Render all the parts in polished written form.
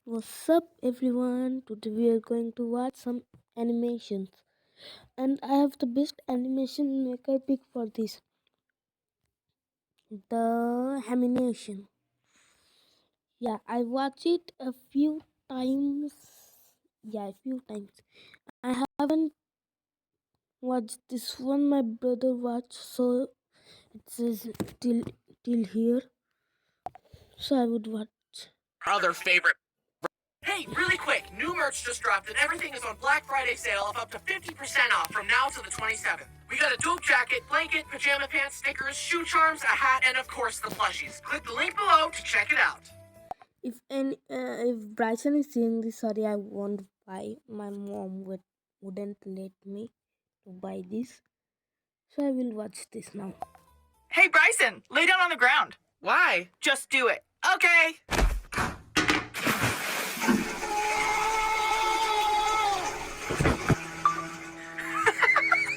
What's up, everyone? Today we are going to watch some animations, and I have the best animation maker pick for this, the hamination. Yeah, I watch it a few times. Yeah, a few times. I haven't watched this one. My brother watched, so it says till till here. So I would watch. Other favorite. Hey, really quick, new merch just dropped and everything is on Black Friday sale of up to 50% off from now to the 27th. We got a dope jacket, blanket, pajama pants, stickers, shoe charms, a hat, and of course the plushies. Click the link below to check it out. If Bryson is seeing this, sorry, I won't buy. My mom wouldn't let me to buy this, so I will watch this now. Hey, Bryson, lay down on the ground. Why? Just do it. Okay.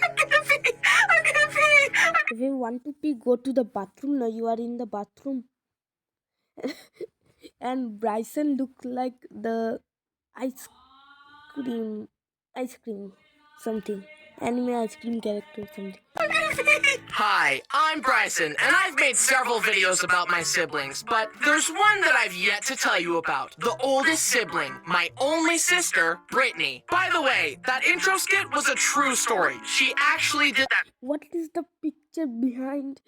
I'm gonna pee. If you want to pee, go to the bathroom. Now you are in the bathroom. And Bryson looked like the ice ice cream, something. Anime ice cream character, something. Hi, I'm Bryson, and I've made several videos about my siblings, but there's one that I've yet to tell you about. The oldest sibling, my only sister, Brittany. By the way, that intro skit was a true story. She actually did that. What is the picture behind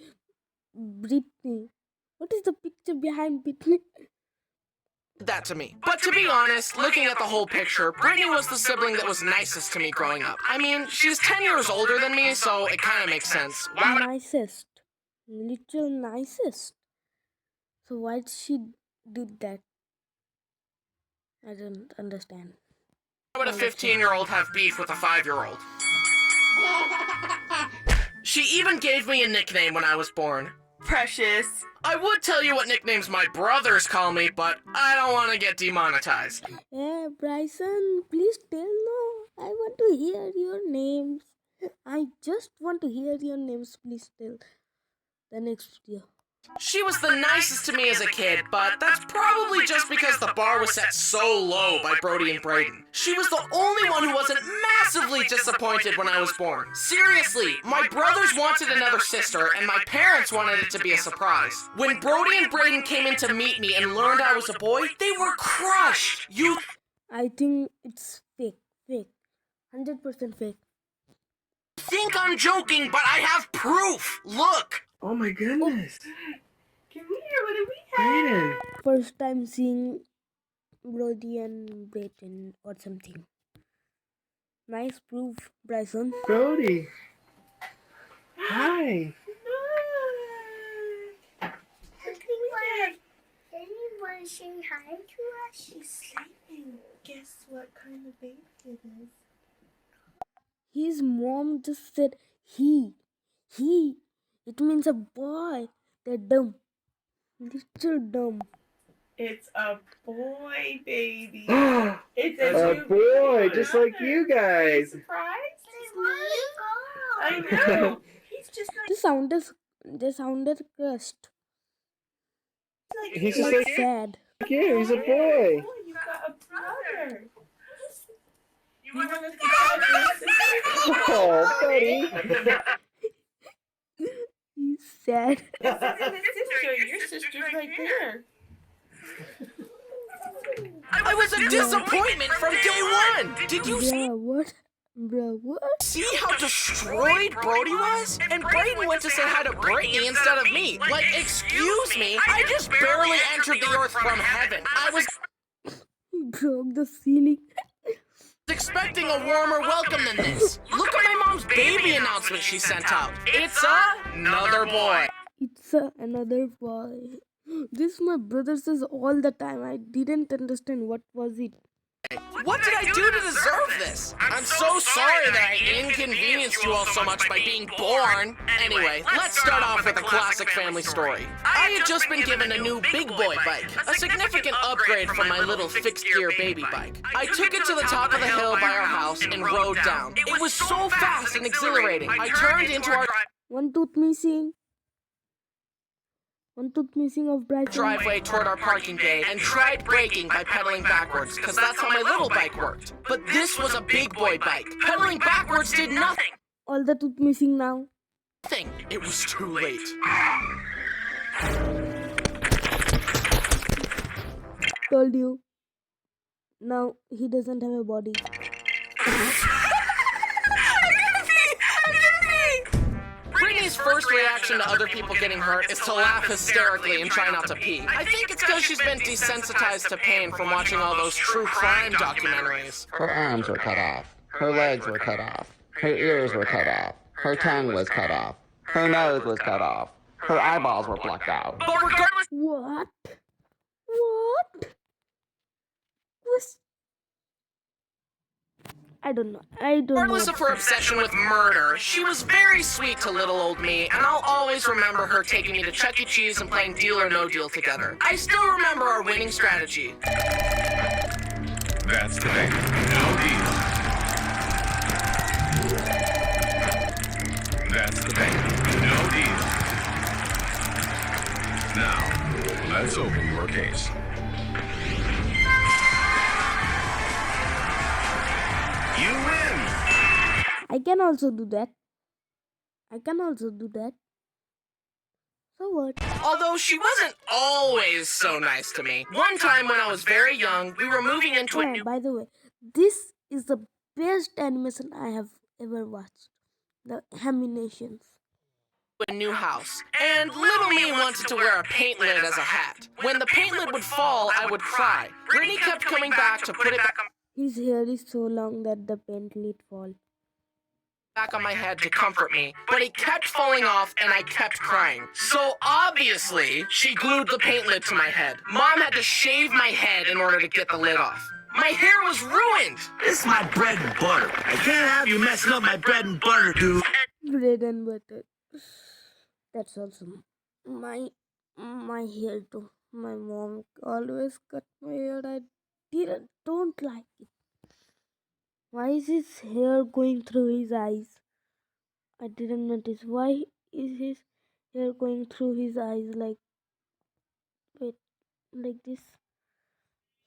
Britney? What is the picture behind Britney? That to me. But to be honest, looking at the whole picture, Brittany was the sibling that was nicest to me growing up. I mean, she's 10 years older than me, so it kind of makes sense. Why would Nicest, literal nicest. So why she did that? I don't understand. a 15-year-old have beef with a 5-year-old? She even gave me a nickname when I was born. Precious. I would tell you what nicknames my brothers call me, but I don't want to get demonetized. Hey, Bryson, please tell no. I want to hear your names. I just want to hear your names. Please tell the next video. She was the nicest to me as a kid, but that's probably just because the bar was set so low by Brody and Braden. She was the only one who wasn't massively disappointed when I was born. Seriously, my brothers wanted another sister, and my parents wanted it to be a surprise. When Brody and Braden came in to meet me and learned I was a boy, they were crushed. You I think it's fake. 100% fake. think I'm joking, but I have proof. Look. Oh my goodness. Come here, what do we have? Brayden. First time seeing Brody and Brayden or something. Nice proof, Bryson. Brody. Hi. Anyone saying hi to us? She's sleeping. Guess what kind of baby it is? His mom just said he. It means a boy. They're dumb. Little dumb. It's a boy baby. A It's a boy, just like you guys. Surprise? They want to go. I know. He's just They sounded crushed. like He's just like Sad. you. He's a boy. Oh, you got a brother. You want to sister? Oh, buddy. He's sad. This isn't a sister. Your sister's right there. I was a disappointment from day one. Did you Bruh, what? see how destroyed Brody was? And Braden went to say hi to Brittany instead of me. Like, excuse me, I just barely entered the earth from heaven. I was He broke the ceiling. expecting a warmer welcome than this. Look at my mom's baby announcement she sent out. It's another boy. It's another boy. This my brother says all the time. I didn't understand what was it. What did I do to deserve this? I'm so sorry that I inconvenienced you all so much by being born. Anyway, let's start off with a classic family story. I had just been given a new big boy bike, a significant upgrade from my little fixed-gear baby bike. I took it to the top of the hill by our house and rode down. It was so fast and exhilarating. I turned into our One tooth missing. One tooth missing of Bryson. Driveway toward our parking gate and tried braking by pedaling backwards, because that's how my little bike worked. But this was a big boy bike. Pedaling backwards did nothing. All the tooth missing now. It was too late. Told you. Now he doesn't have a body. Brittany's first reaction to other people getting hurt is to laugh hysterically and try not to pee. I think it's because she's been desensitized to pain from watching all those true crime documentaries. Her arms were cut off. Her legs were cut off. Her ears were cut off. Her tongue was cut off. Her nose was cut off. Her eyeballs were plucked out. But regardless, What? What? I don't know. regardless of her obsession with murder, she was very sweet to little old me, and I'll always remember her taking me to Chuck E. Cheese and playing Deal or No Deal together. I still remember our winning strategy. That's the thing. No deal. That's the thing. No deal. Now, let's open your case. You win! I can also do that. So what? Although she wasn't always so nice to me. One time when I was very young, we were moving into a Yeah, new by the way, this is the best animation I have ever watched. The haminations. house, and little me wanted to wear a paint lid as a hat. When the paint lid would fall, I would cry. Brittany kept coming back to put it His hair is so long that the paint lid fall. back on my head to comfort me, but it kept falling off and I kept crying. So obviously, she glued the paint lid to my head. Mom had to shave my head in order to get the lid off. My hair was ruined! This is my bread and butter. I can't have you messing up my bread and butter, dude. Bread and butter. That's awesome. My hair too. My mom always cut my hair. I don't like it. Why is his hair going through his eyes? I didn't notice. Why is his hair going through his eyes like this?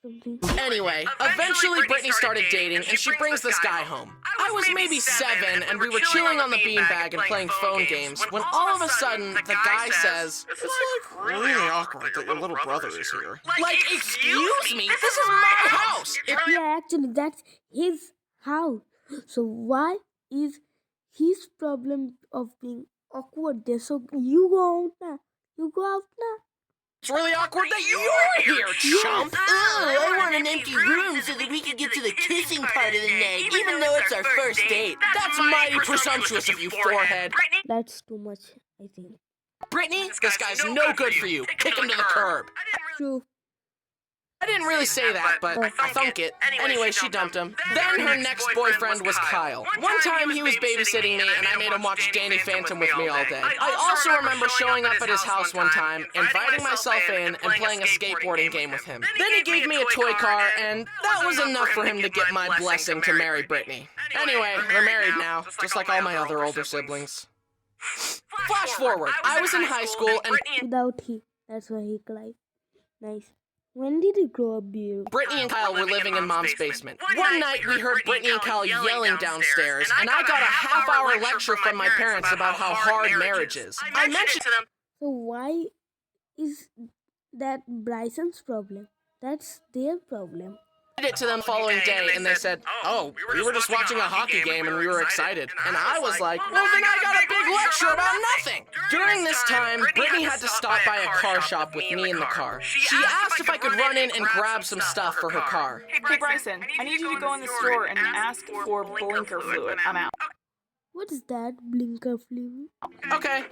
Something. Anyway, eventually Brittany started dating and she brings this guy home. I was maybe 7 and we were chilling on the beanbag and playing phone games when all of a sudden the guy says, "It's like really awkward that your little brother is here." Like, excuse me, this is my house! Yeah, actually, that's his house. So why is his problem of being awkward there? So you go out now. It's really awkward that you're here, chump! I want an empty room so that we can get to the kissing part of the night, even though it's our first date. That's mighty presumptuous of you, forehead. That's too much, I think. Brittany, this guy's no good for you. Kick him to the curb. True. I didn't really say that, but I thunk it. Anyway, she dumped him. Then her next boyfriend was Kyle. One time he was babysitting me and I made him watch Danny Phantom with me all day. I also remember showing up at his house one time, inviting myself in, and playing a skateboarding game with him. Then he gave me a toy car, and that was enough for him to get my blessing to marry Brittany. Anyway, they're married now, just like all my other older siblings. Flash forward, I was in high school and Without he. That's why he cried. Nice. When did he grow a beard? Brittany and Kyle were living in Mom's basement. One night, we heard Brittany and Kyle yelling downstairs, and I got a half-hour lecture from my parents about how hard marriage is. I mentioned to them, So why is that Bryson's problem? That's their problem. it to them the following day, and they said, "Oh, we were just watching a hockey game and we were excited." And I was like, "Well, then I got a big lecture about nothing." During this time, Brittany had to stop by a car shop with me in the car. She asked if I could run in and grab some stuff for her car. Hey Bryson, I need you to go in the store and ask for blinker fluid. I'm out. What is that blinker fluid? Okay.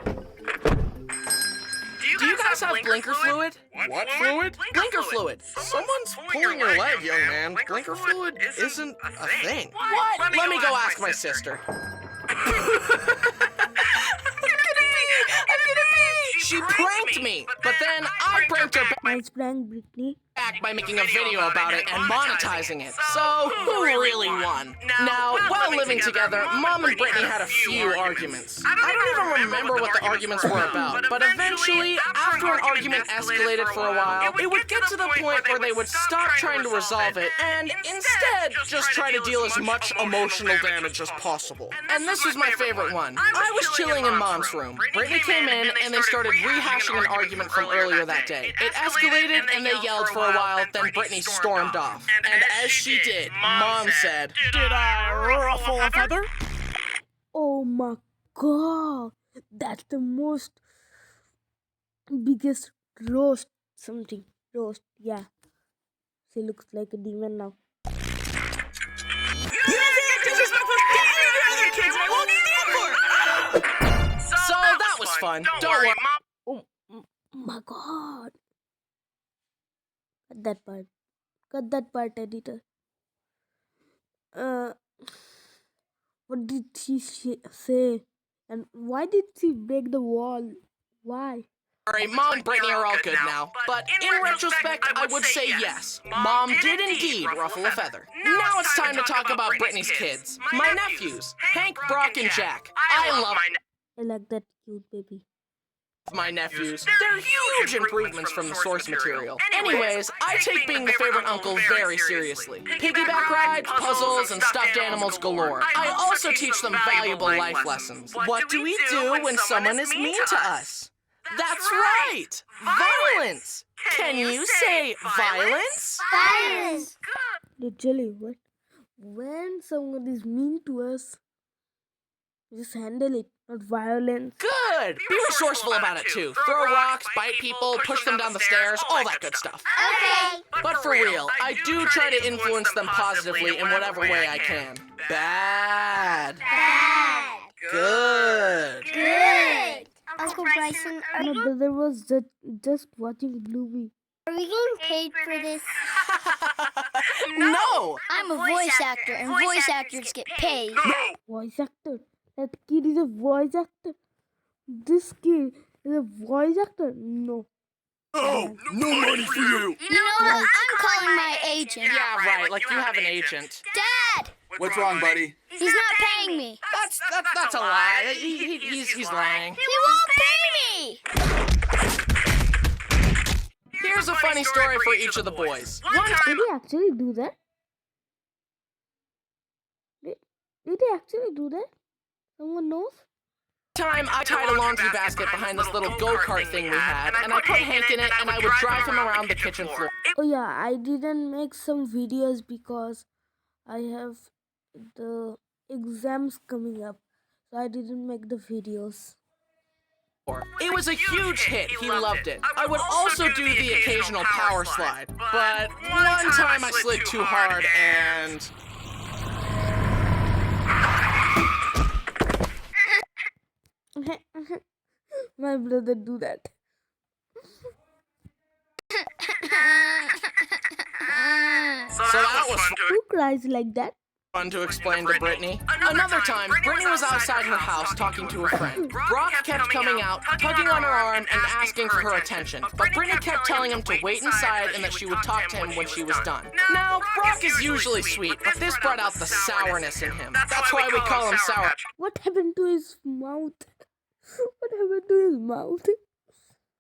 Do you guys have blinker fluid? What fluid? Blinker fluid. Someone's pulling your leg, young man. Blinker fluid isn't a thing. What? Let me go ask my sister. She pranked me, but then I pranked her back. Nice prank, Brittany. back by making a video about it and monetizing it. So, who really won? Now, while living together, Mom and Brittany had a few arguments. I don't even remember what the arguments were about, but eventually, after an argument escalated for a while, it would get to the point where they would stop trying to resolve it and instead just try to deal as much emotional damage as possible. And this was my favorite one. I was chilling in Mom's room. Brittany came in and they started rehashing an argument from earlier that day. It escalated and they yelled for a while, then Brittany stormed off. And as she did, Mom said, "Did I ruffle a feather?" Oh my god. That's the most biggest roast something. Roast, yeah. She looks like a demon now. So that was fun. Don't worry. Oh my god. Cut that part. Cut that part, editor. What did she say? And why did she break the wall? Why? Alright, Mom and Brittany are all good now, but in retrospect, I would say yes. Mom did indeed ruffle a feather. Now it's time to talk about Brittany's kids. My nephews, Hank, Brock, and Jack. I love I like that cute baby. my nephews. They're huge improvements from the source material. Anyways, I take being the favorite uncle very seriously. Piggyback rides, puzzles, and stuffed animals galore. I also teach them valuable life lessons. What do we do when someone is mean to us? That's right! Violence! Can you say violence? Violence. Literally, what? When someone is mean to us, just handle it, not violence. Good! Be resourceful about it too. Throw rocks, bite people, push them down the stairs, all that good stuff. Okay. But for real, I do try to influence them positively in whatever way I can. Bad. Bad. Good. Good. Uncle Bryson, My brother was just watching Bluey. are we getting paid for this? No! I'm a voice actor, and voice actors get paid. Voice actor. That kid is a voice actor. This kid is a voice actor. No. Oh, no money for you. You know what? I'm calling my agent. Yeah, right, like you have an agent. Dad! What's wrong, buddy? He's not paying me. That's a lie. He's lying. He won't pay me! Here's a funny story for each of the boys. One Did time, he actually do that? Did he actually do that? Someone knows? I tied a laundry basket behind this little go-kart thing we had, and I put Hank in it, and I would drive him around the kitchen floor. Oh yeah, I didn't make some videos because I have the exams coming up. So I didn't make the videos. It was a huge hit. He loved it. I would also do the occasional power slide, but one time I slid too hard and... My brother do that. So that was Who cries like that? fun to explain to Brittany. Another time, Brittany was outside her house talking to a friend. Brock kept coming out, tugging on her arm, and asking for her attention. But Brittany kept telling him to wait inside and that she would talk to him when she was done. Now, Brock is usually sweet, but this brought out the sourness in him. That's why we call him Sour What happened to his mouth? What happened to his mouth?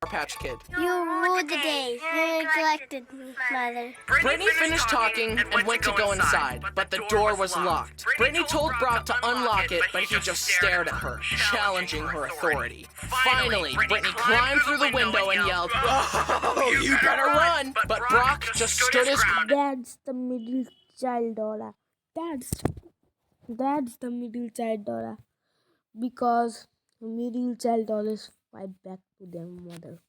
Patch Kid. You ruled the day. You neglected me, Mother. Brittany finished talking and went to go inside, but the door was locked. Brittany told Brock to unlock it, but he just stared at her, challenging her authority. Finally, Brittany climbed through the window and yelled, "Oh, you better run!" But Brock just stood his ground. That's the middle child aura. That's the middle child aura. Because the middle child always fight back to their mother.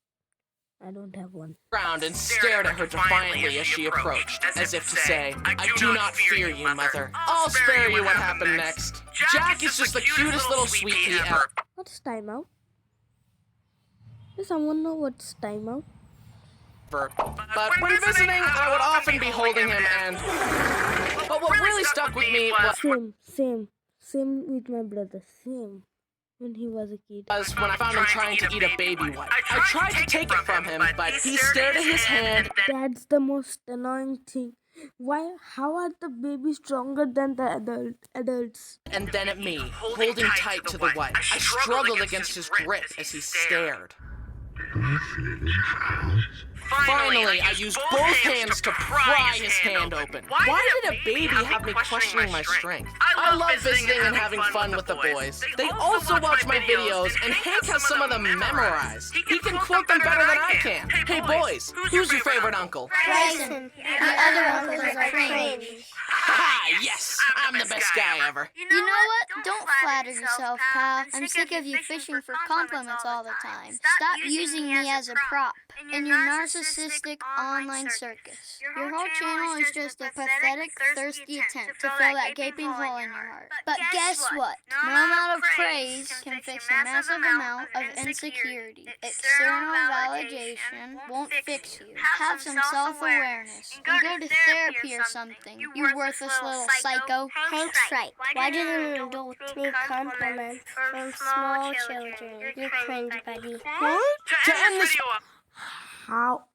I don't have one. And stared at her defiantly as she approached, as if to say, "I do not fear you, mother. I'll spare you what happened next." Jack is just the cutest little sweet pea ever. What's timeout? Does someone know what's timeout? But when visiting, I would often be holding him and... But what really stuck with me was... Same with my brother. Same. when he was a kid. Was when I found him trying to eat a baby wipe. I tried to take it from him, but he stared at his hand. That's the most annoying thing. Why? How are the babies stronger than the adults? And then at me, holding tight to the wipe. I struggled against his grip as he stared. Finally, I used both hands to pry his hand open. Why did a baby have me questioning my strength? I love visiting and having fun with the boys. They also watch my videos, and Hank has some of them memorized. He can quote them better than I can. Hey boys, who's your favorite uncle? Bryson. The other uncles are cringe. Ha! Yes, I'm the best guy ever. You know what? Don't flatter yourself, pal. I'm sick of you fishing for compliments all the time. Stop using me as a prop in your narcissistic online circus. Your whole channel is just a pathetic, thirsty attempt to fill that gaping hole in your heart. But guess what? No amount of praise can fix a massive amount of insecurity. External validation won't fix you. Have some self-awareness and go to therapy or something, you worthless little psycho. Hank's right. Why did an adult need compliments from small children? You're cringe, buddy. What? To end this How?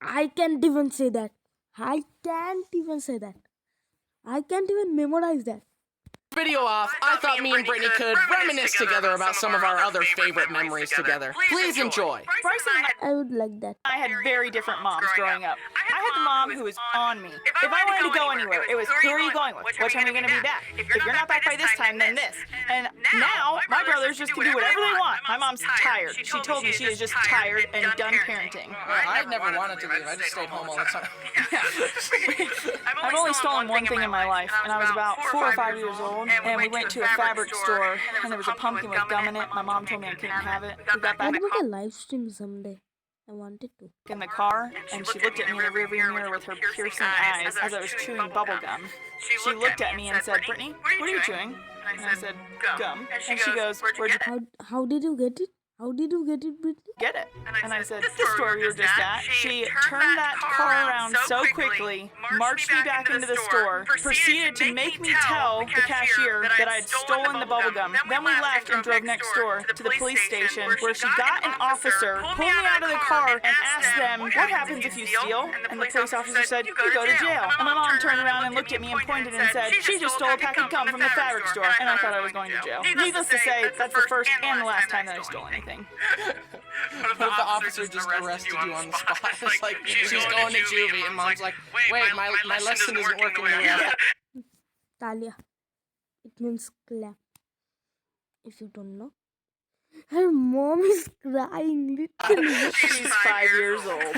I can't even say that. I can't even say that. I can't even memorize that. video off, I thought me and Brittany could reminisce together about some of our other favorite memories together. Please enjoy. Bryson and I would like that. I had very different moms growing up. I had the mom who was on me. If I wanted to go anywhere, it was, who are you going with? What time are you going to be back? If you're not back by this time, then this. And now, my brothers just can do whatever they want. My mom's tired. She told me she is just tired and done parenting. I never wanted to leave. I just stayed home all the time. I've only stolen one thing in my life, and I was about 4 or 5 years old, and we went to a fabric store, and there was a pumpkin with gum in it. My mom told me I couldn't have it. We got I'd back make a live stream someday. I wanted to. in the car, and she looked at me in the rearview mirror with her piercing eyes as I was chewing bubble gum. She looked at me and said, "Brittany, what are you chewing?" And I said, "Gum." And she goes, "Where'd you How did you get it? How did you get it, Brittany? get it?" And I said, "The store we were just at." She turned that car around so quickly, marched me back into the store, proceeded to make me tell the cashier that I had stolen the bubble gum. Then we left and drove next door to the police station, where she got an officer, pulled me out of the car, and asked them, "What happens if you steal?" And the police officer said, "You go to jail." And my mom turned around and looked at me and pointed and said, "She just stole a pack of gum from the fabric store." And I thought I was going to jail. Needless to say, that's the first and the last time that I stole anything. What if the officer just arrested you on the spot? It's like, she's going to juvie, and mom's like, wait, my lesson isn't working very well. Talia. It means clap. If you don't know. Her mom is crying literally. She's 5 years old.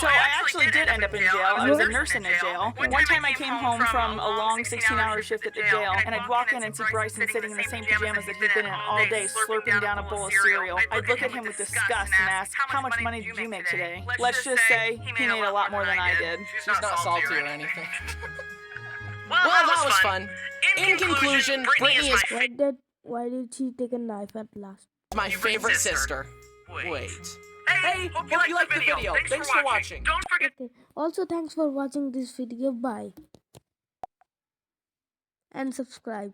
So I actually did end up in jail. I was a nurse in a jail. One time I came home from a long 16-hour shift at the jail, and I'd walk in and see Bryson sitting in the same pajamas that he'd been in all day, slurping down a bowl of cereal. I'd look at him with disgust and ask, "How much money did you make today?" Let's just say he made a lot more than I did. She's not salty or anything. Well, that was fun. In conclusion, Brittany is Why did she take a knife at last? my favorite sister. Wait. Hey, hope you liked the video. Thanks for watching. Okay. Also, thanks for watching this video. Bye. And subscribe.